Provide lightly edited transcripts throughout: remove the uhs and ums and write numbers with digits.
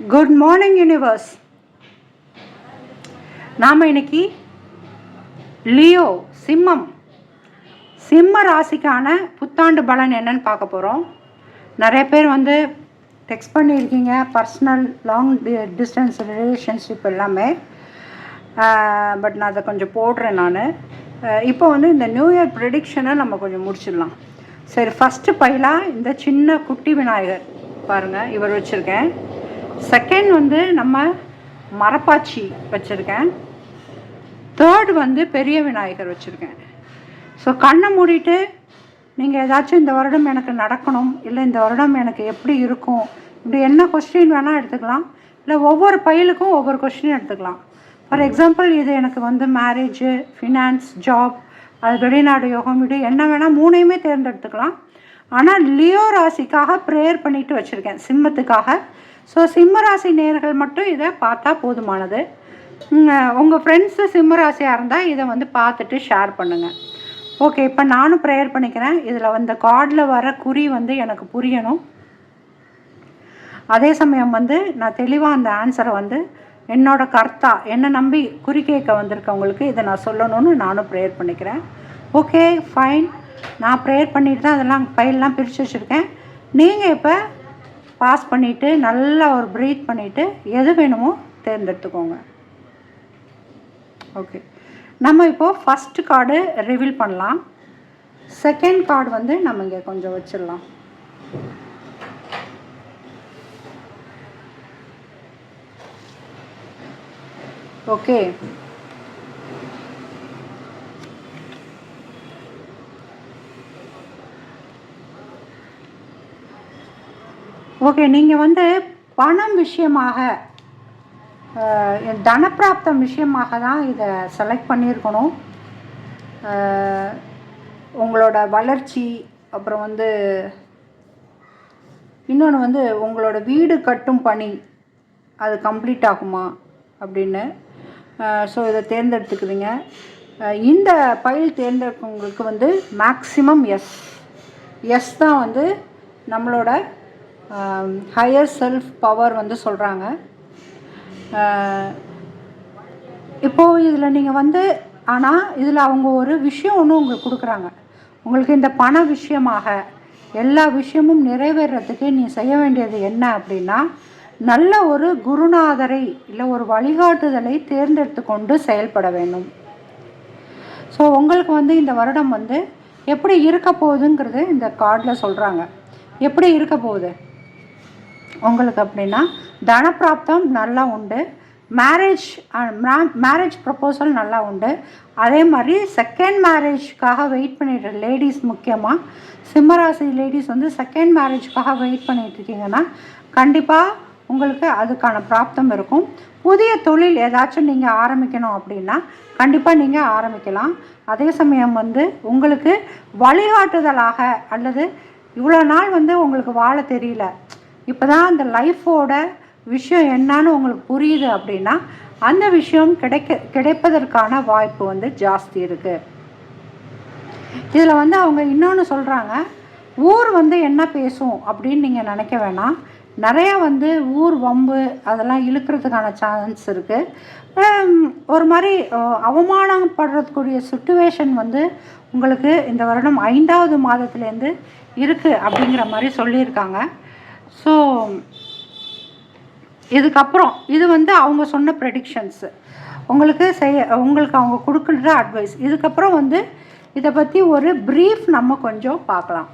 Good morning universe. நாம் இன்னைக்கு Leo சிம்ம ராசிக்கான புத்தாண்டு பலன் என்னன்னு பார்க்க போகிறோம். நிறைய பேர் டெக்ஸ்ட் பண்ணியிருக்கீங்க, பர்சனல் லாங் டிஸ்டன்ஸ் ரிலேஷன்ஷிப் எல்லாமே. பட் நான் அதை கொஞ்சம் போடுறேன். நான் இப்போ இந்த நியூ இயர் ப்ரெடிக்ஷனை நம்ம கொஞ்சம் முடிச்சிடலாம். சரி, ஃபஸ்ட்டு பைலாக இந்த சின்ன குட்டி விநாயகர் பாருங்கள், இவர் வச்சுருக்கேன். செகண்ட் நம்ம மரப்பாச்சி வச்சுருக்கேன். தேர்டு பெரிய விநாயகர் வச்சுருக்கேன். ஸோ கண்ணை மூடிட்டு நீங்கள் ஏதாச்சும் இந்த வருடம் எனக்கு நடக்கணும், இல்லை இந்த வருடம் எனக்கு எப்படி இருக்கும், இப்படி என்ன கொஸ்டின் வேணால் எடுத்துக்கலாம். இல்லை ஒவ்வொரு பையலுக்கும் ஒவ்வொரு கொஸ்டின் எடுத்துக்கலாம். ஃபார் எக்ஸாம்பிள், இது எனக்கு மேரேஜு, ஃபினான்ஸ், ஜாப், அது வெளிநாடு யோகம், இது என்ன வேணால் மூணையுமே தேர்ந்தெடுத்துக்கலாம். ஆனால் லியோ ராசிக்காக ப்ரேயர் பண்ணிட்டு வச்சுருக்கேன், சிம்மத்துக்காக. ஸோ சிம்ம ராசி நேயர்கள் மட்டும் இதை பார்த்தா போதுமானது. உங்கள் ஃப்ரெண்ட்ஸு சிம்ம ராசியாக இருந்தால் இதை பார்த்துட்டு ஷேர் பண்ணுங்கள். ஓகே, இப்போ நானும் ப்ரேயர் பண்ணிக்கிறேன். இதில் கார்டில் வர குறி எனக்கு புரியணும். அதே சமயம் நான் தெளிவாக அந்த ஆன்சரை என்னோட கர்த்தா என்னை நம்பி குறி கேட்க வந்திருக்கவங்களுக்கு இதை நான் சொல்லணும்னு நானும் ப்ரேயர் பண்ணிக்கிறேன். Okay, fine. நான் ப்ரேயர் பண்ணிட்டு தான் அதெல்லாம் ஃபைல்லாம் பிரித்து வச்சுருக்கேன். நீங்கள் இப்போ பாஸ் பண்ணிவிட்டு நல்லா ஒரு ப்ரீத் பண்ணிவிட்டு எது வேணுமோ தேர்ந்தெடுத்துக்கோங்க. ஓகே, நம்ம இப்போது ஃபஸ்ட்டு கார்டு ரிவீல் பண்ணலாம். செகண்ட் கார்டு நம்ம இங்கே கொஞ்சம் வச்சிடலாம். Okay, okay. நீங்கள் பணம் விஷயமாக, தனப்பிராப்தம் விஷயமாக தான் இதை செலக்ட் பண்ணியிருக்கணும். உங்களோட வளர்ச்சி, அப்புறம் இன்னொன்று உங்களோட வீடு கட்டும் பணி அது கம்ப்ளீட் ஆகுமா அப்படின்னு. ஸோ இதை தேர்ந்தெடுத்துக்குதுங்க. இந்த பைல் தேர்ந்தெடுக்கவங்களுக்கு மேக்ஸிமம் எஸ் தான் நம்மளோட ஹையர் செல்ஃப் பவர் சொல்கிறாங்க. இப்போது இதில் நீங்கள் ஆனால் இதில் அவங்க ஒரு விஷயம் ஒன்று உங்களுக்கு கொடுக்குறாங்க. உங்களுக்கு இந்த பண விஷயமாக எல்லா விஷயமும் நிறைவேறதுக்கு நீ செய்ய வேண்டியது என்ன அப்படின்னா, நல்ல ஒரு குருநாதரை இல்லை ஒரு வழிகாட்டுதலை தேர்ந்தெடுத்து கொண்டு செயல்பட வேண்டும். ஸோ உங்களுக்கு இந்த வருடம் எப்படி இருக்க போகுதுங்கிறது இந்த கார்டில் சொல்கிறாங்க. எப்படி இருக்க போகுது உங்களுக்கு அப்படின்னா, தனப்பிராப்தம் நல்லா உண்டு, மேரேஜ் ப்ரப்போசல் நல்லா உண்டு. அதே மாதிரி செகண்ட் மேரேஜ்க்காக வெயிட் பண்ணிடுற லேடிஸ், முக்கியமாக சிம்மராசி லேடிஸ் செகண்ட் மேரேஜ்க்காக வெயிட் பண்ணிகிட்ருக்கீங்கன்னா கண்டிப்பாக உங்களுக்கு அதுக்கான பிராப்தம் இருக்கும். புதிய தொழில் ஏதாச்சும் நீங்கள் ஆரம்பிக்கணும் அப்படின்னா கண்டிப்பாக நீங்கள் ஆரம்பிக்கலாம். அதே சமயம் உங்களுக்கு வழிகாட்டுதலாக, அல்லது இவ்வளோ நாள் உங்களுக்கு வாழ தெரியல, இப்போ தான் அந்த லைஃபோட விஷயம் என்னன்னு உங்களுக்கு புரியுது அப்படின்னா அந்த விஷயம் கிடைப்பதற்கான வாய்ப்பு ஜாஸ்தி இருக்குது. இதில் அவங்க இன்னொன்று சொல்கிறாங்க, ஊர் என்ன பேசும் அப்படின்னு நீங்கள் நினைக்க வேணாம். நிறையா ஊர் வம்பு அதெல்லாம் இழுக்கிறதுக்கான சான்ஸ் இருக்குது. ஒரு மாதிரி அவமானப்படுறதுக்குரிய சுச்சுவேஷன் உங்களுக்கு இந்த வருடம் 5வது மாதத்துலேருந்து இருக்குது அப்படிங்கிற மாதிரி சொல்லியிருக்காங்க. ஸோ இதுக்கப்புறம் இது அவங்க சொன்ன ப்ரெடிக்ஷன்ஸு, உங்களுக்கு அவங்க கொடுக்குற அட்வைஸ். இதுக்கப்புறம் இதை பற்றி ஒரு ப்ரீஃப் நம்ம கொஞ்சம் பார்க்கலாம்.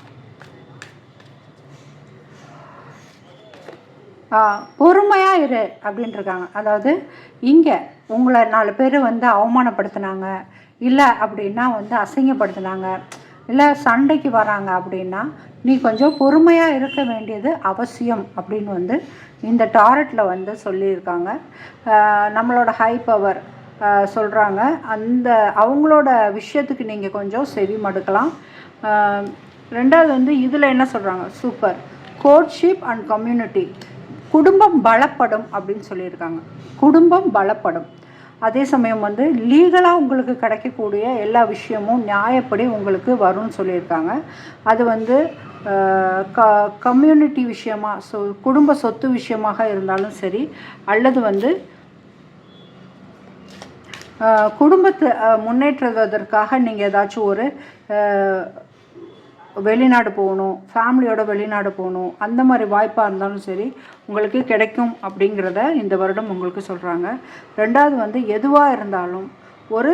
பொறுமையாக இரு அப்படின்ட்டுருக்காங்க. அதாவது இங்கே உங்களை 4 பேர் அவமானப்படுத்தினாங்க, இல்லை அப்படின்னா அசிங்கப்படுத்தினாங்க, இல்லை சண்டைக்கு வராங்க அப்படின்னா நீ கொஞ்சம் பொறுமையாக இருக்க வேண்டியது அவசியம் அப்படின்னு இந்த டாரட்டில் சொல்லியிருக்காங்க. நம்மளோட ஹை பவர் சொல்கிறாங்க. அவங்களோட விஷயத்துக்கு நீங்கள் கொஞ்சம் செவி மடுக்கலாம். ரெண்டாவது இதில் என்ன சொல்கிறாங்க, சூப்பர் கோர்ட்ஷிப் அண்ட் கம்யூனிட்டி, குடும்பம் பலப்படும் அப்படின்னு சொல்லியிருக்காங்க. குடும்பம் பலப்படும். அதே சமயம் வந்து லீகலாக உங்களுக்கு கிடைக்கக்கூடிய எல்லா விஷயமும் நியாயப்படி உங்களுக்கு வரும்னு சொல்லியிருக்காங்க. அது வந்து கம்யூனிட்டி விஷயமாக குடும்ப சொத்து விஷயமாக இருந்தாலும் சரி, அல்லது வந்து குடும்பத்தை முன்னேற்றுவதற்காக நீங்கள் ஏதாச்சும் ஒரு வெளிநாடு போகணும், ஃபேமிலியோட வெளிநாடு போகணும், அந்த மாதிரி வாய்ப்பாக இருந்தாலும் சரி உங்களுக்கு கிடைக்கும் அப்படிங்கிறத இந்த வருடம் உங்களுக்கு சொல்கிறாங்க. ரெண்டாவது வந்து எதுவாக இருந்தாலும் ஒரு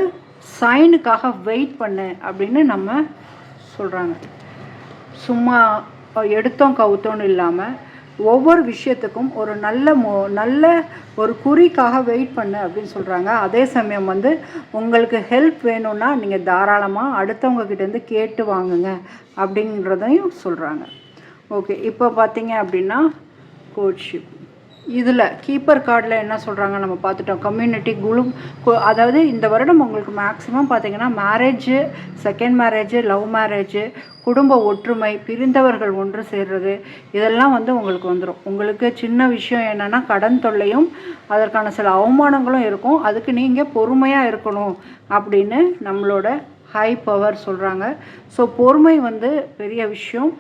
சைனுக்காக வெயிட் பண்ணு அப்படின்னு நம்ம சொல்கிறாங்க. சும்மா எடுத்தோம் கவுத்தோன்னு இல்லாமல் ஒவ்வொரு விஷயத்துக்கும் ஒரு நல்ல ஒரு குறிக்காக வெயிட் பண்ணு அப்படின்னு சொல்கிறாங்க. அதே சமயம் வந்து உங்களுக்கு ஹெல்ப் வேணும்னா நீங்கள் தாராளமாக அடுத்தவங்கக்கிட்டேருந்து கேட்டு வாங்குங்க அப்படிங்கிறதையும் சொல்கிறாங்க. ஓகே, இப்போ பார்த்தீங்க அப்படின்னா கோட்ஷிப் இதில் கீப்பர் கார்டில் என்ன சொல்கிறாங்க நம்ம பார்த்துட்டோம். கம்யூனிட்டி அதாவது இந்த வருடம் உங்களுக்கு மேக்ஸிமம் பார்த்திங்கன்னா marriage, second marriage, love marriage, குடும்ப ஒற்றுமை, பிரிந்தவர்கள் ஒன்று சேர்றது, இதெல்லாம் வந்து உங்களுக்கு வந்துடும். உங்களுக்கு சின்ன விஷயம் என்னென்னா கடன் தொல்லையும் அதற்கான சில அவமானங்களும் இருக்கும். அதுக்கு நீங்கள் பொறுமையாக இருக்கணும் அப்படின்னு நம்மளோட ஹை பவர் சொல்கிறாங்க. ஸோ பொறுமை வந்து பெரிய விஷயம்.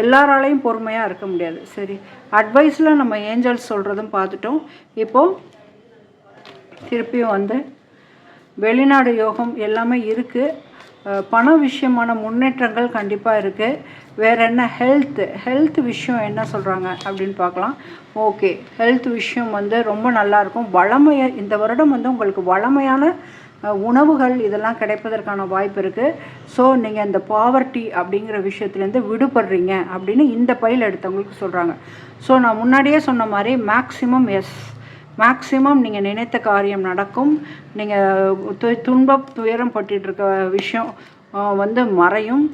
எல்லாராலையும் பொறுமையாக இருக்க முடியாது. சரி, அட்வைஸில் நம்ம ஏஞ்சல்ஸ் சொல்கிறதும் பார்த்துட்டோம். இப்போது திருப்பியும் வந்து வெளிநாடு யோகம் எல்லாமே இருக்குது. பண விஷயமான முன்னேற்றங்கள் கண்டிப்பாக இருக்குது. வேறு என்ன, ஹெல்த் விஷயம் என்ன சொல்கிறாங்க அப்படின்னு பார்க்கலாம். ஓகே, ஹெல்த் விஷயம் வந்து ரொம்ப நல்லாயிருக்கும். இந்த வருடம் வந்து உங்களுக்கு வளமையான உணவுகள் இதெல்லாம் கிடைப்பதற்கான வாய்ப்பு இருக்குது. ஸோ நீங்கள் இந்த பாவர்ட்டி அப்படிங்கிற விஷயத்துலேருந்து விடுபடுறீங்க அப்படின்னு இந்த பையில் எடுத்தவங்களுக்கு சொல்கிறாங்க. ஸோ நான் முன்னாடியே சொன்ன மாதிரி மேக்ஸிமம் நீங்கள் நினைத்த காரியம் நடக்கும். நீங்கள் துயரம் பட்டுருக்க விஷயம் வந்து மறையும்.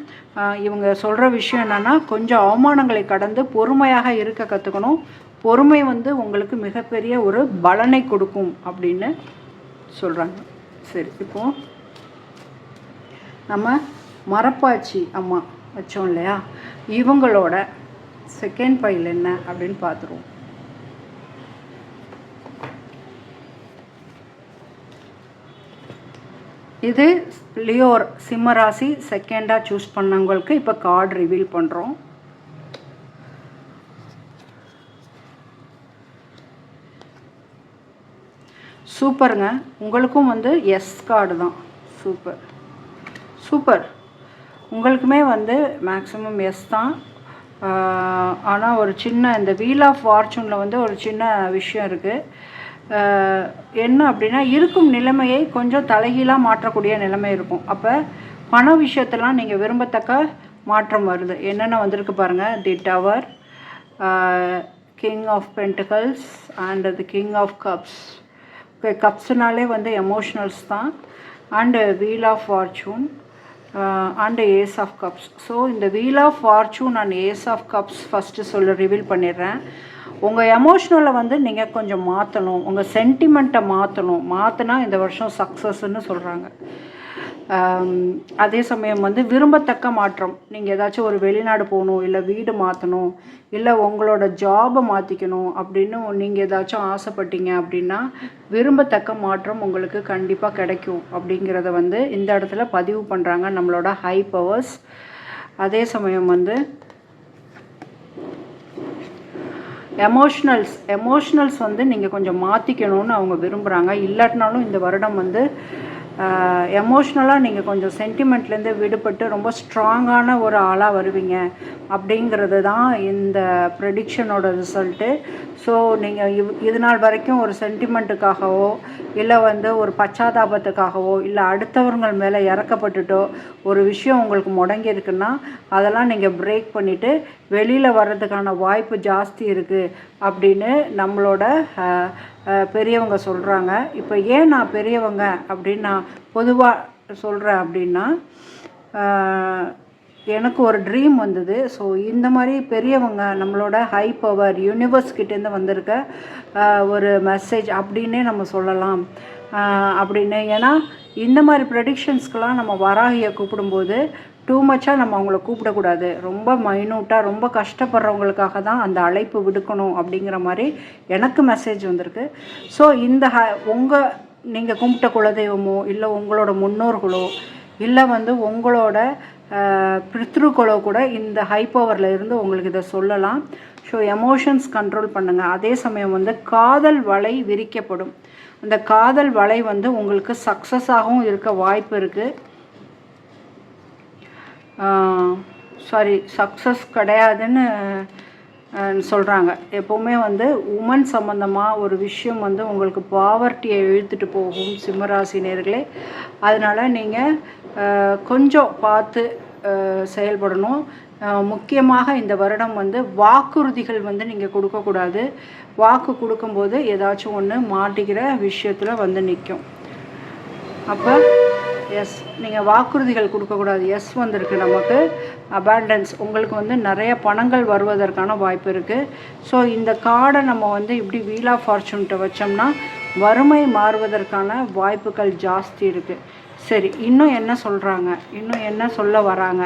இவங்க சொல்கிற விஷயம் என்னென்னா கொஞ்சம் அவமானங்களை கடந்து பொறுமையாக இருக்க கற்றுக்கணும். பொறுமை வந்து உங்களுக்கு மிகப்பெரிய ஒரு பலனை கொடுக்கும் அப்படின்னு சொல்கிறாங்க. சரி, இப்போது நம்ம மரப்பாச்சி அம்மா வச்சோம் இல்லையா, இவங்களோட செகண்ட் பைல் என்ன அப்படின்னு பார்த்துருவோம். இது லியோர் சிம்மராசி செகண்டாக சூஸ் பண்ணவங்களுக்கு இப்போ கார்டு ரிவீல் பண்ணுறோம். சூப்பருங்க, உங்களுக்கும் வந்து எஸ் கார்டு தான். சூப்பர் உங்களுக்குமே வந்து மேக்ஸிமம் எஸ் தான். ஆனால் ஒரு சின்ன இந்த வீல் ஆஃப் ஃபார்ச்சூனில் வந்து ஒரு சின்ன விஷயம் இருக்குது. என்ன அப்படின்னா இருக்கும் நிலைமையை கொஞ்சம் தலைகீழாக மாற்றக்கூடிய நிலைமை இருக்கும். அப்போ பண விஷயத்தெல்லாம் நீங்கள் விரும்பத்தக்க மாற்றம் வருது. என்னென்ன வந்திருக்கு பாருங்கள். The tower, king of pentacles and the king of cups. கப்ஸ்னாலே வந்து எமோஷ்னல்ஸ் தான். And wheel of fortune and ace of cups. So இந்த wheel of fortune and ace of cups first reveal பண்ணிடுறேன். உங்கள் எமோஷ்னலை வந்து நீங்கள் கொஞ்சம் மாற்றணும், உங்கள் சென்டிமெண்ட்டை மாற்றினா இந்த வருஷம் சக்ஸஸ்ன்னு சொல்கிறாங்க. அதே சமயம் வந்து விரும்பத்தக்க மாற்றம், நீங்கள் ஏதாச்சும் ஒரு வெளிநாடு போகணும், இல்லை வீடு மாற்றணும், இல்லை உங்களோட ஜாபை மாற்றிக்கணும் அப்படின்னு நீங்கள் ஏதாச்சும் ஆசைப்பட்டீங்க அப்படின்னா விரும்பத்தக்க மாற்றம் உங்களுக்கு கண்டிப்பாக கிடைக்கும் அப்படிங்கிறத வந்து இந்த இடத்துல பதிவு பண்ணுறாங்க நம்மளோட ஹை பவர்ஸ். அதே சமயம் வந்து எமோஷ்னல்ஸ் வந்து நீங்கள் கொஞ்சம் மாற்றிக்கணும்னு அவங்க விரும்புகிறாங்க. இல்லாட்டினாலும் இந்த வருடம் வந்து எமோஷ்னலாக நீங்கள் கொஞ்சம் சென்டிமெண்ட்லேருந்து விடுபட்டு ரொம்ப ஸ்ட்ராங்கான ஒரு ஆளாக வருவீங்க அப்படிங்கிறது தான் இந்த ப்ரெடிக்ஷனோட ரிசல்ட்டு. ஸோ நீங்கள் இது நாள் வரைக்கும் ஒரு சென்டிமெண்ட்டுக்காகவோ இல்லை வந்து ஒரு பச்சாதாபத்துக்காகவோ இல்லை அடுத்தவர்கள் மேலே இறக்கப்பட்டுட்டோ ஒரு விஷயம் உங்களுக்கு முடங்கி இருக்குன்னா அதெல்லாம் நீங்கள் பிரேக் பண்ணிவிட்டு வெளியில் வர்றதுக்கான வாய்ப்பு ஜாஸ்தி இருக்குது அப்படின்னு நம்மளோட பெரியவங்க சொல்கிறாங்க. இப்போ ஏன் நான் பெரியவங்க அப்படின்னு நான் பொதுவாக சொல்கிறேன் அப்படின்னா, எனக்கு ஒரு ட்ரீம் வந்தது. ஸோ இந்த மாதிரி பெரியவங்க நம்மளோட ஹை பவர் யூனிவர்ஸ்கிட்டேருந்து வந்திருக்க ஒரு மெசேஜ் அப்படின்னே நம்ம சொல்லலாம் அப்படின்னு. ஏன்னா இந்த மாதிரி ப்ரெடிக்ஷன்ஸ்க்கெலாம் நம்ம வராகியை கூப்பிடும்போது டூ மச்சாக நம்ம அவங்கள கூப்பிடக்கூடாது. ரொம்ப மைனூட்டாக ரொம்ப கஷ்டப்படுறவங்களுக்காக தான் அந்த அழைப்பு விடுக்கணும் அப்படிங்கிற மாதிரி எனக்கு மெசேஜ் வந்திருக்கு. ஸோ இந்த உங்கள் நீங்கள் கும்பிட்ட குலதெய்வமோ இல்லை உங்களோட முன்னோர்களோ இல்லை வந்து உங்களோட பித்ருக்களோ கூட இந்த ஹை பவரில் இருந்து உங்களுக்கு இதை சொல்லலாம். ஸோ எமோஷன்ஸ் கண்ட்ரோல் பண்ணுங்கள். அதே சமயம் வந்து காதல் வலை விரிக்கப்படும். அந்த காதல் வலை வந்து உங்களுக்கு சக்ஸஸாகவும் இருக்க வாய்ப்பு இருக்குது. சக்ஸஸ் கிடையாதுன்னு சொல்கிறாங்க. எப்போவுமே வந்து உமன் சம்மந்தமாக ஒரு விஷயம் வந்து உங்களுக்கு பாவர்ட்டியை இழுத்துட்டு போகும் சிம்மராசி நேயர்களே. அதனால் நீங்கள் கொஞ்சம் பார்த்து செயல்படணும். முக்கியமாக இந்த வருடம் வந்து வாக்குறுதிகள் வந்து நீங்கள் கொடுக்கக்கூடாது. வாக்கு கொடுக்கும்போது ஏதாச்சும் ஒன்று மாட்டிக்கிற விஷயத்தில் வந்து நிற்கும். அப்போ எஸ், நீங்கள் வாக்குறுதிகள் கொடுக்கக்கூடாது. எஸ் வந்திருக்கு நமக்கு அபாண்டன்ஸ். உங்களுக்கு வந்து நிறைய பணங்கள் வருவதற்கான வாய்ப்பு இருக்குது. ஸோ இந்த கார்டை நம்ம வந்து இப்படி வீல் ஆஃப் ஃபார்ச்சூன்ட்ட வச்சோம்னா வறுமை மாறுவதற்கான வாய்ப்புகள் ஜாஸ்தி இருக்குது. சரி, இன்னும் என்ன சொல்கிறாங்க, இன்னும் என்ன சொல்ல வராங்க?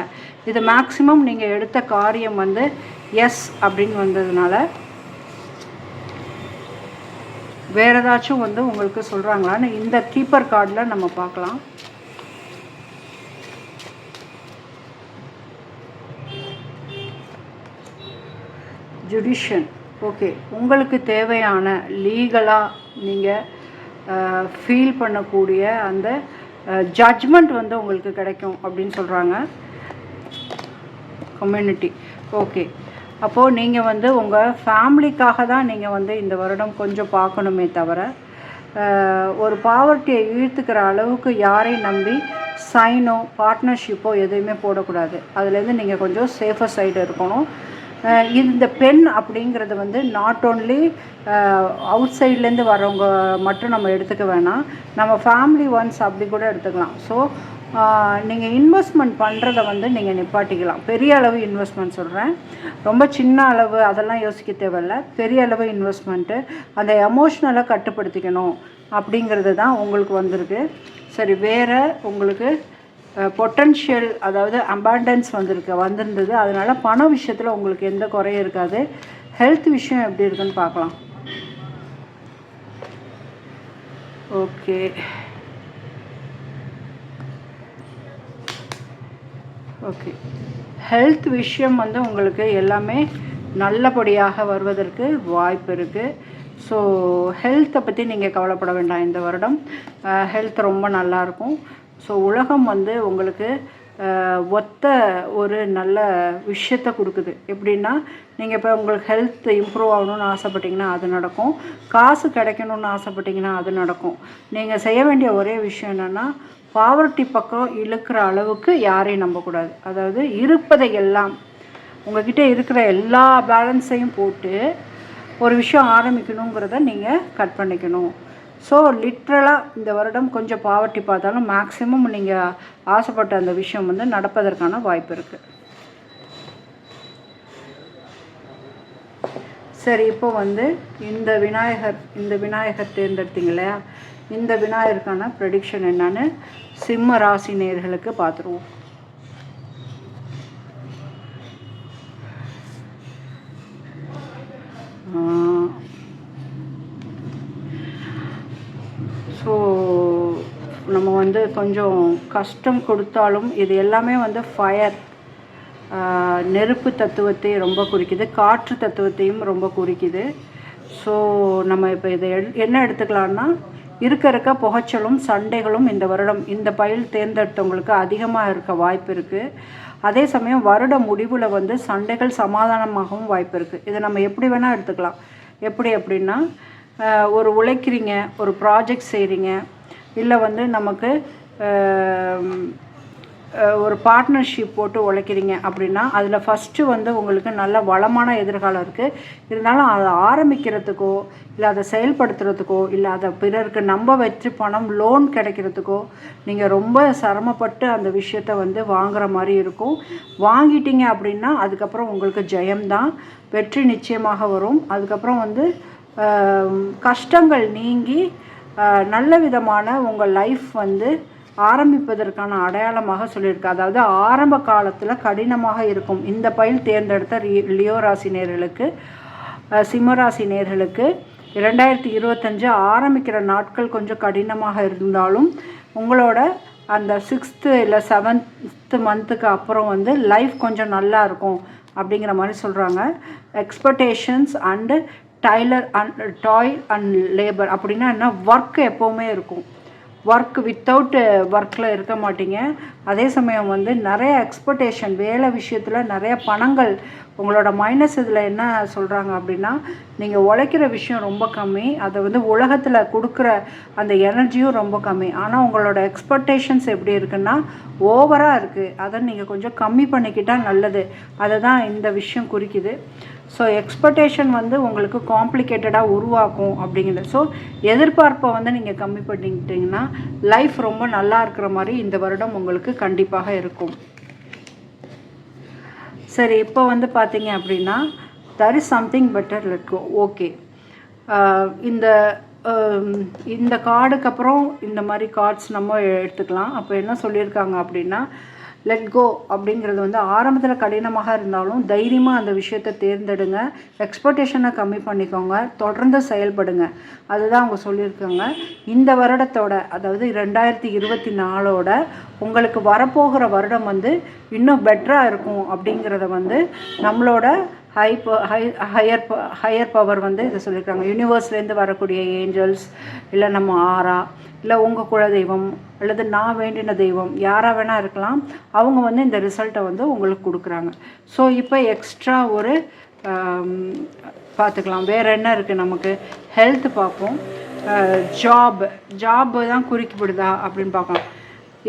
இது மேக்ஸிமம் நீங்கள் எடுத்த காரியம் வந்து எஸ் அப்படின்னு வந்ததுனால வேறு ஏதாச்சும் வந்து உங்களுக்கு சொல்கிறாங்களான்னு இந்த கீப்பர் கார்டில் நம்ம பார்க்கலாம். ஜுடிஷியன். ஓகே, உங்களுக்கு தேவையான லீகலாக நீங்கள் ஃபீல் பண்ணக்கூடிய அந்த ஜட்ஜ்மெண்ட் வந்து உங்களுக்கு கிடைக்கும் அப்படின்னு சொல்கிறாங்க. கம்யூனிட்டி. ஓகே, அப்போது நீங்கள் வந்து உங்கள் ஃபேமிலிக்காக தான் நீங்கள் வந்து இந்த வருடம் கொஞ்சம் பார்க்கணுமே தவிர ஒரு பாவர்ட்டியை இழுத்துக்கிற அளவுக்கு யாரையும் நம்பி சைனோ பார்ட்னர்ஷிப்போ எதுவுமே போடக்கூடாது. அதுலேருந்து நீங்கள் கொஞ்சம் சேஃபர் சைடு இருக்கணும். இந்த பெண் அப்படிங்கிறது வந்து நாட் ஓன்லி அவுட் சைட்லேருந்து வரவங்க மட்டும் நம்ம எடுத்துக்க வேணாம், நம்ம ஃபேமிலி ஒன்ஸ் அப்படி கூட எடுத்துக்கலாம். ஸோ நீங்கள் இன்வெஸ்ட்மெண்ட் பண்ணுறத வந்து நீங்கள் நிப்பாட்டிக்கலாம். பெரிய அளவு இன்வெஸ்ட்மெண்ட் சொல்கிறேன், ரொம்ப சின்ன அளவு அதெல்லாம் யோசிக்க தேவையில்ல. பெரிய அளவு இன்வெஸ்ட்மெண்ட்டு அந்த எமோஷ்னலாக கட்டுப்படுத்திக்கணும் அப்படிங்கிறது தான் உங்களுக்கு வந்திருக்கு. சரி, வேறு உங்களுக்கு பொட்டன்ஷியல் அதாவது அபாண்டன்ஸ் வந்திருந்தது. அதனால் பண விஷயத்தில் உங்களுக்கு எந்த குறையும் இருக்காது. ஹெல்த் விஷயம் எப்படி இருக்குன்னு பார்க்கலாம். ஓகே, ஓகே, ஹெல்த் விஷயம் வந்து உங்களுக்கு எல்லாமே நல்லபடியாக வருவதற்கு வாய்ப்பு இருக்குது. ஸோ ஹெல்த்தை பற்றி நீங்கள் கவலைப்பட வேண்டாம். இந்த வருடம் ஹெல்த் ரொம்ப நல்லாயிருக்கும். ஸோ உலகம் வந்து உங்களுக்கு ஒத்த ஒரு நல்ல விஷயத்தை கொடுக்குது. எப்படின்னா, நீங்கள் இப்போ உங்களுக்கு ஹெல்த் இம்ப்ரூவ் ஆகணும்னு ஆசைப்பட்டிங்கன்னா அது நடக்கும். காசு கிடைக்கணும்னு ஆசைப்பட்டிங்கன்னா அது நடக்கும். நீங்கள் செய்ய வேண்டிய ஒரே விஷயம் என்னென்னா, பாவர்ட்டி பக்கம் இழுக்கிற அளவுக்கு யாரையும் நம்பக்கூடாது. அதாவது இருப்பதை எல்லாம் உங்கள்கிட்ட இருக்கிற எல்லா பேலன்ஸையும் போட்டு ஒரு விஷயம் ஆரம்பிக்கணுங்கிறத நீங்கள் கட் பண்ணிக்கணும். ஸோ லிட்ரலாக இந்த வருடம் கொஞ்சம் பாவர்ட்டி பார்த்தாலும் மேக்ஸிமம் நீங்கள் ஆசைப்பட்ட அந்த விஷயம் வந்து நடப்பதற்கான வாய்ப்பு இருக்குது. சரி, இப்போ வந்து இந்த விநாயகர் தேர்ந்தெடுத்தீங்க இல்லையா, இந்த விநாயகருக்கான ப்ரெடிக்ஷன் என்னன்னு சிம்ம ராசி நேயர்களுக்கு பார்த்துருவோம். ஸோ நம்ம வந்து கொஞ்சம் கஷ்டம் கொடுத்தாலும் இது எல்லாமே வந்து ஃபயர், நெருப்பு தத்துவத்தை ரொம்ப குறிக்குது, காற்று தத்துவத்தையும் ரொம்ப குறிக்குது. ஸோ நம்ம இப்போ இதை என்ன எடுத்துக்கலான்னா, இருக்க புகைச்சலும் சண்டைகளும் இந்த வருடம் இந்த பயில் தேர்ந்தெடுத்தவங்களுக்கு அதிகமாக இருக்க வாய்ப்பு இருக்குது. அதே சமயம் வருட முடிவில் வந்து சண்டைகள் சமாதானமாகவும் வாய்ப்பு இருக்குது. இதை நம்ம எப்படி வேணால் எடுத்துக்கலாம். எப்படி அப்படின்னா, ஒரு உழைக்கிறீங்க, ஒரு ப்ராஜெக்ட் செய்கிறீங்க, இல்லை வந்து நமக்கு ஒரு பார்ட்னர்ஷிப் போட்டு உழைக்கிறீங்க அப்படின்னா அதில் ஃபஸ்ட்டு வந்து உங்களுக்கு நல்ல வளமான எதிர்காலம் இருக்குது. இருந்தாலும் அதை ஆரம்பிக்கிறதுக்கோ இல்லை அதை செயல்படுத்துறதுக்கோ இல்லை அதை பிறருக்கு நம்ப வச்சு பணம் லோன் கிடைக்கிறதுக்கோ நீங்கள் ரொம்ப சிரமப்பட்டு அந்த விஷயத்தை வந்து வாங்குகிற மாதிரி இருக்கும். வாங்கிட்டீங்க அப்படின்னா அதுக்கப்புறம் உங்களுக்கு ஜெயம்தான், வெற்றி நிச்சயமாக வரும். அதுக்கப்புறம் வந்து கஷ்டங்கள் நீங்கி நல்ல விதமான உங்கள் லைஃப் வந்து ஆரம்பிப்பதற்கான அடையாளமாக சொல்லியிருக்கு. அதாவது ஆரம்ப காலத்தில் கடினமாக இருக்கும். இந்த பயில் தேர்ந்தெடுத்த லியோ ராசி நேயர்களுக்கு, சிம்மராசி நேயர்களுக்கு 2025 ஆரம்பிக்கிற நாட்கள் கொஞ்சம் கடினமாக இருந்தாலும் உங்களோட அந்த 6th இல்லை 7th மந்த்துக்கு அப்புறம் வந்து லைஃப் கொஞ்சம் நல்லா இருக்கும் அப்படிங்கிற மாதிரி சொல்கிறாங்க. Expectations and toil and labour அப்படின்னா என்ன, ஒர்க் எப்போவுமே இருக்கும். ஒர்க் வித்தவுட் ஒர்க்கில் இருக்க மாட்டீங்க. அதே சமயம் வந்து நிறைய எக்ஸ்பெக்டேஷன், வேலை விஷயத்தில் நிறைய பணங்கள். உங்களோட மைனஸ் இதில் என்ன சொல்கிறாங்க அப்படின்னா, நீங்கள் உழைக்கிற விஷயம் ரொம்ப கம்மி, அதை வந்து உலகத்தில் கொடுக்குற அந்த எனர்ஜியும் ரொம்ப கம்மி. ஆனால் உங்களோட எக்ஸ்பெக்டேஷன்ஸ் எப்படி இருக்குன்னா ஓவராக இருக்குது. அதை நீங்கள் கொஞ்சம் கம்மி பண்ணிக்கிட்டால் நல்லது. அதை தான் இந்த விஷயம் குறிக்குது. ஸோ எக்ஸ்பெக்டேஷன் வந்து உங்களுக்கு காம்ப்ளிகேட்டடாக உருவாக்கும் அப்படிங்கிறது. ஸோ எதிர்பார்ப்பை வந்து நீங்கள் கம்மி பண்ணிக்கிட்டிங்கன்னா லைஃப் ரொம்ப நல்லா இருக்கிற மாதிரி இந்த வருடம் உங்களுக்கு கண்டிப்பாக இருக்கும். சரி, இப்போ வந்து பார்த்தீங்க அப்படின்னா there is something better, let go. Okay, இந்த கார்டுக்கு அப்புறம் இந்த மாதிரி கார்ட்ஸ் நம்ம எடுத்துக்கலாம். அப்போ என்ன சொல்லியிருக்காங்க அப்படின்னா, லெட் கோ அப்படிங்கிறது வந்து ஆரம்பத்தில் கடினமாக இருந்தாலும் தைரியமாக அந்த விஷயத்தை தேர்ந்தெடுங்க. எக்ஸ்பெக்டேஷனை கம்மி பண்ணிக்கோங்க, தொடர்ந்து செயல்படுங்க. அதுதான் அவங்க சொல்லியிருக்காங்க. இந்த வருடத்தோட, அதாவது 2024ஓட உங்களுக்கு வரப்போகிற வருடம் வந்து இன்னும் பெட்டராக இருக்கும் அப்படிங்கிறத வந்து நம்மளோட ஹையர் பவர் வந்து இதை சொல்லியிருக்காங்க. யூனிவர்ஸ்லேருந்து வரக்கூடிய ஏஞ்சல்ஸ், இல்லை நம்ம ஆரா, இல்லை உங்கள் குலதெய்வம், அல்லது நான் வேண்டின தெய்வம், யாராக வேணால் இருக்கலாம். அவங்க வந்து இந்த ரிசல்ட்டை வந்து உங்களுக்கு கொடுக்குறாங்க. ஸோ இப்போ எக்ஸ்ட்ரா ஒரு பார்த்துக்கலாம். வேறு என்ன இருக்குது நமக்கு? ஹெல்த் பார்ப்போம். ஜாப் தான் குறிக்கப்படுதா அப்படின்னு பார்க்கலாம்.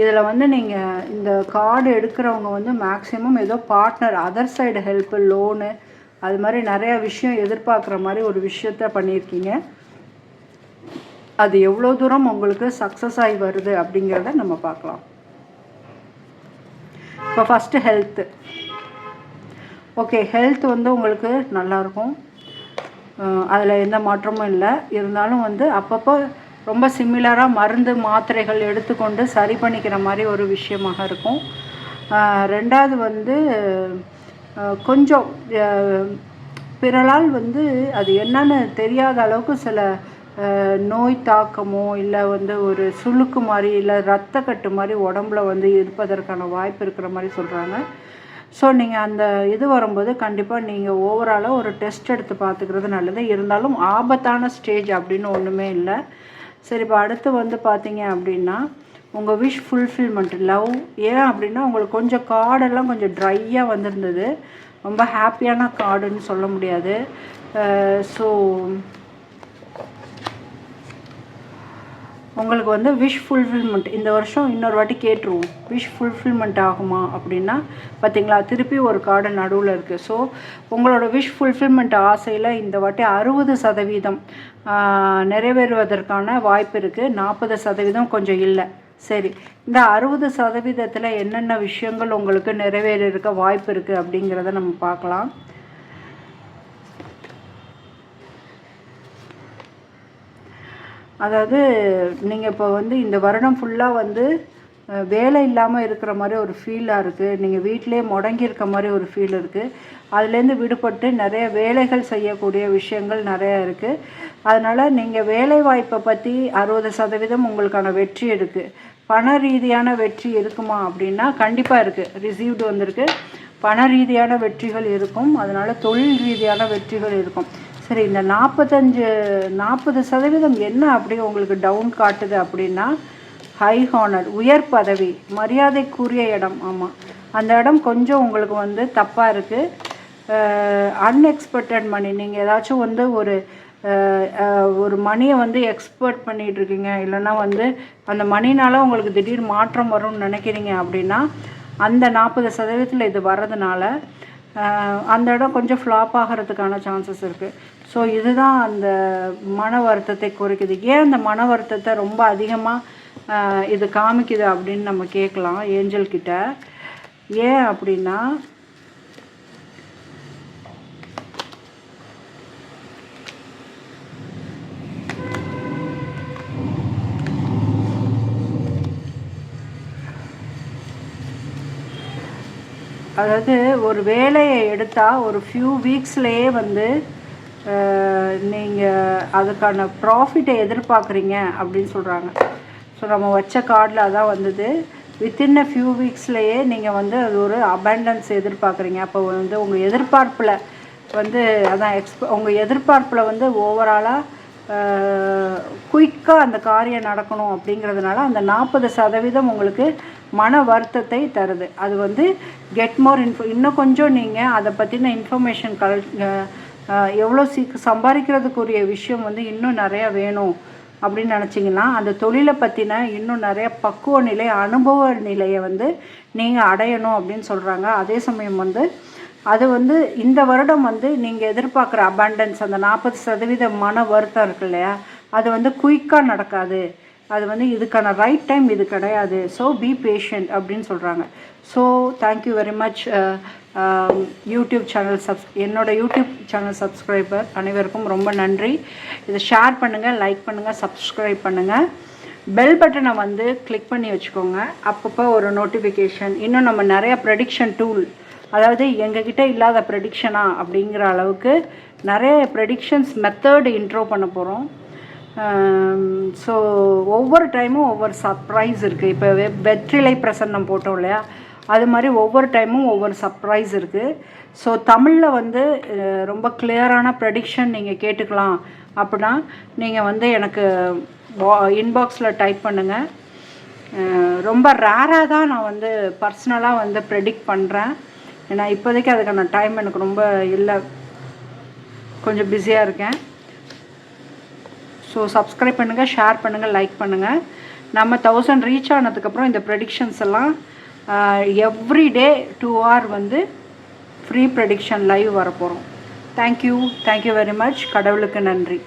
இதில் வந்து நீங்கள் இந்த கார்டு எடுக்கிறவங்க வந்து மேக்ஸிமம் ஏதோ partner, other side help, loan, அது மாதிரி நிறையா விஷயம் எதிர்பார்க்குற மாதிரி ஒரு விஷயத்த பண்ணியிருக்கீங்க. அது எவ்வளோ தூரம் உங்களுக்கு சக்ஸஸ் ஆகி வருது அப்படிங்கிறத நம்ம பார்க்கலாம். இப்போ ஃபஸ்ட்டு ஹெல்த்து. ஓகே, ஹெல்த் வந்து உங்களுக்கு நல்லாயிருக்கும், அதில் எந்த மாற்றமும் இல்லை. இருந்தாலும் வந்து அப்பப்போ ரொம்ப சிமிலராக மருந்து மாத்திரைகள் எடுத்துக்கொண்டு சரி பண்ணிக்கிற மாதிரி ஒரு விஷயமாக இருக்கும். ரெண்டாவது வந்து கொஞ்சம் பிறலால் வந்து அது என்னன்னு தெரியாத அளவுக்கு சில நோய் தாக்கமோ இல்லை வந்து ஒரு சுளுக்கு மாதிரி இல்லை ரத்த கட்டு மாதிரி உடம்புல வந்து இருப்பதற்கான வாய்ப்பு இருக்கிற மாதிரி சொல்கிறாங்க. ஸோ நீங்கள் அந்த இது வரும்போது கண்டிப்பாக நீங்கள் ஓவராலாக ஒரு டெஸ்ட் எடுத்து பார்த்துக்கிறது நல்லது. இருந்தாலும் ஆபத்தான ஸ்டேஜ் அப்படின்னு ஒன்றுமே இல்லை. சரி, இப்போ அடுத்து வந்து பார்த்தீங்க அப்படின்னா உங்கள் விஷ் ஃபுல்ஃபில்மெண்ட், லவ். ஏன் அப்படின்னா உங்களுக்கு கொஞ்சம் கார்டெல்லாம் கொஞ்சம் ட்ரையாக வந்திருந்தது. ரொம்ப ஹாப்பியான கார்டுன்னு சொல்ல முடியாது. ஸோ உங்களுக்கு வந்து விஷ் ஃபுல்ஃபில்மெண்ட் இந்த வருஷம் இன்னொரு வாட்டி கேட்டுருவோம். விஷ் ஃபுல்ஃபில்மெண்ட் ஆகுமா அப்படின்னா பார்த்தீங்களா, திருப்பி ஒரு கார்டு நடுவில் இருக்குது. ஸோ உங்களோட விஷ் ஃபுல்ஃபில்மெண்ட் ஆசையில் இந்த வாட்டி 60% நிறைவேறுவதற்கான வாய்ப்பு இருக்குது. 40% கொஞ்சம் இல்லை. சரி, இந்த 60%த்தில் என்னென்ன விஷயங்கள் உங்களுக்கு நிறைவேறிருக்க வாய்ப்பு இருக்குது அப்படிங்கிறத நம்ம பார்க்கலாம். அதாவது நீங்கள் இப்போ வந்து இந்த வருடம் ஃபுல்லாக வந்து வேலை இல்லாமல் இருக்கிற மாதிரி ஒரு ஃபீலாக இருக்குது. நீங்கள் வீட்டிலே முடங்கி இருக்க மாதிரி ஒரு ஃபீல் இருக்குது. அதுலேருந்து விடுபட்டு நிறைய வேலைகள் செய்யக்கூடிய விஷயங்கள் நிறையா இருக்குது. அதனால் நீங்கள் வேலை வாய்ப்பை பற்றி 60% உங்களுக்கான வெற்றி இருக்குது. பண ரீதியான வெற்றி இருக்குமா அப்படின்னா கண்டிப்பாக இருக்குது. ரிசீவ்டு வந்திருக்கு. பண ரீதியான வெற்றிகள் இருக்கும். அதனால் தொழில் ரீதியான வெற்றிகள் இருக்கும். சரி, இந்த 40% என்ன அப்படி உங்களுக்கு டவுன் காட்டுது அப்படின்னா, ஹை ஹானர், உயர் பதவி, மரியாதைக்குரிய இடம். ஆமாம், அந்த இடம் கொஞ்சம் உங்களுக்கு வந்து தப்பாக இருக்குது. அன்எக்ஸ்பெக்டட் மணி, நீங்கள் ஏதாச்சும் வந்து ஒரு மணியை வந்து எக்ஸ்பெக்ட் பண்ணிகிட்ருக்கீங்க, இல்லைன்னா வந்து அந்த மணினால் உங்களுக்கு திடீர் மாற்றம் வரும்னு நினைக்கிறீங்க அப்படின்னா அந்த 40% இது வர்றதுனால அந்த இடம் கொஞ்சம் ஃப்ளாப் ஆகிறதுக்கான சான்சஸ் இருக்குது. ஸோ இதுதான் அந்த மன வருத்தத்தை குறைக்குது. ஏன் அந்த மன வருத்தத்தை ரொம்ப அதிகமாக இது காமிக்குது அப்படின்னு நம்ம கேட்கலாம் ஏஞ்சல்கிட்ட. ஏன் அப்படின்னா, அதாவது ஒரு வேலையை எடுத்தால் ஒரு ஃபியூ வீக்ஸ்லேயே வந்து நீங்கள் அதுக்கான ப்ராஃபிட்டை எதிர்பார்க்குறீங்க அப்படின்னு சொல்கிறாங்க. ஸோ நம்ம வச்ச கார்டில் அதான் வந்தது. வித்தின் அ ஃபியூ வீக்ஸ்லேயே நீங்கள் வந்து அது ஒரு அபண்டன்ஸ் எதிர்பார்க்குறீங்க. அப்போ வந்து உங்கள் எதிர்பார்ப்பில் வந்து அதான் உங்கள் எதிர்பார்ப்பில் வந்து ஓவராலாக குயிக்காக அந்த காரியம் நடக்கணும் அப்படிங்கிறதுனால அந்த 40% உங்களுக்கு மன வருத்தத்தை தருது. அது வந்து கெட் மோர் இன்னும் கொஞ்சம் நீங்கள் அதை பற்றின இன்ஃபர்மேஷன் எவ்வளோ சம்பாதிக்கிறதுக்குரிய விஷயம் வந்து இன்னும் நிறையா வேணும் அப்படின்னு நினச்சிங்கன்னா அந்த தொழிலை பற்றின இன்னும் நிறைய பக்குவ நிலை அனுபவ நிலையை வந்து நீங்கள் அடையணும் அப்படின்னு சொல்கிறாங்க. அதே சமயம் வந்து அது வந்து இந்த வருடம் வந்து நீங்கள் எதிர்பார்க்குற அபண்டன்ஸ் அந்த 40% மன வருத்தம் இருக்கு இல்லையா, அது வந்து குயிக்காக நடக்காது. அது வந்து இதுக்கான ரைட் டைம் இது கிடையாது. ஸோ பி பேஷண்ட் அப்படின்னு சொல்கிறாங்க. So thank you very much YouTube channel என்னோட யூடியூப் சேனல் சப்ஸ்கிரைபர் அனைவருக்கும் ரொம்ப நன்றி. இதை ஷேர் பண்ணுங்கள், லைக் பண்ணுங்கள், சப்ஸ்கிரைப் பண்ணுங்கள். பெல் பட்டனை வந்து கிளிக் பண்ணி வச்சுக்கோங்க. அப்பப்போ ஒரு நோட்டிஃபிகேஷன். இன்னும் நம்ம நிறைய ப்ரெடிக்ஷன் டூல், அதாவது எங்ககிட்ட இல்லாத ப்ரெடிக்ஷனா அப்படிங்கிற அளவுக்கு நிறைய ப்ரெடிக்ஷன்ஸ் மெத்தட் இன்ட்ரோ பண்ண போகிறோம். ஸோ ஒவ்வொரு டைமும் ஒவ்வொரு சர்ப்ரைஸ் இருக்குது. இப்போ வெற்றிலை பிரசன்னம் போட்டோம் இல்லையா, அது மாதிரி ஒவ்வொரு டைமும் ஒவ்வொரு சர்ப்ரைஸ் இருக்குது. ஸோ தமிழில் வந்து ரொம்ப கிளியரான ப்ரெடிக்ஷன் நீங்கள் கேட்டுக்கலாம் அப்படின்னா நீங்கள் வந்து எனக்கு இன்பாக்ஸில் டைப் பண்ணுங்கள். ரொம்ப ரேராக தான் நான் வந்து பர்சனலாக வந்து ப்ரெடிக்ட் பண்ணுறேன். ஏன்னா இப்போதைக்கு அதுக்கான டைம் எனக்கு ரொம்ப இல்லை, கொஞ்சம் பிஸியாக இருக்கேன். ஸோ சப்ஸ்கிரைப் பண்ணுங்கள், ஷேர் பண்ணுங்கள், லைக் பண்ணுங்கள். நம்ம 1000 ரீச் ஆனதுக்கப்புறம் இந்த ப்ரெடிக்ஷன்ஸ் எல்லாம் எவ்ரிடே 2 hour வந்து ஃப்ரீ ப்ரெடிக்ஷன் லைவ் வரப்போகிறோம். Thank you very much. கடவுளுக்கு நன்றி.